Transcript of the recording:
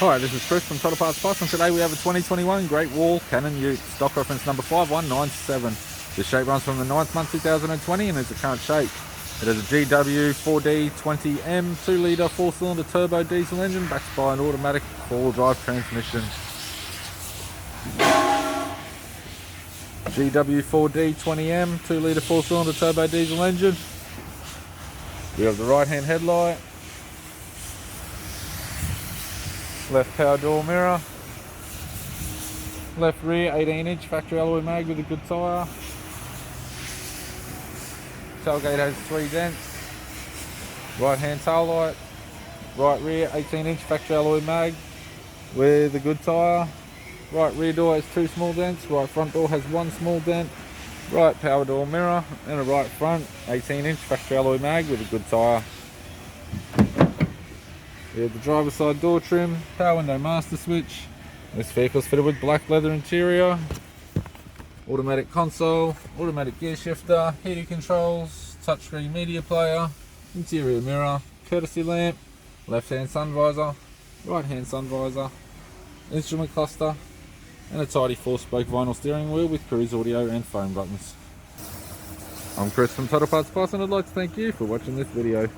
Hi, this is Chris from Total Parts Plus, and today we have a 2021 Great Wall Cannon Ute, stock reference number 5197. This shape runs from the 9th month 2020 and is the current shape. It has a GW 4D20M 2-litre 4-cylinder turbo diesel engine backed by an automatic 4-drive transmission. GW 4D20M 2-litre 4-cylinder turbo diesel engine. We have the right hand headlight, left power door mirror, left rear 18-inch factory alloy mag with a good tyre. Tailgate has 3 dents. Right hand tail light, right rear 18-inch factory alloy mag with a good tyre. Right rear door has 2 small dents, right front door has 1 small dent. Right power door mirror and a right front 18-inch factory alloy mag with a good tyre. We have the driver's side door trim, power window master switch. This vehicle is fitted with black leather interior, automatic console, automatic gear shifter, heated controls, touchscreen media player, interior mirror, courtesy lamp, left hand sun visor, right hand sun visor, instrument cluster, and a tidy 4-spoke vinyl steering wheel with cruise audio and phone buttons. I'm Chris from Total Parts Plus, and I'd like to thank you for watching this video.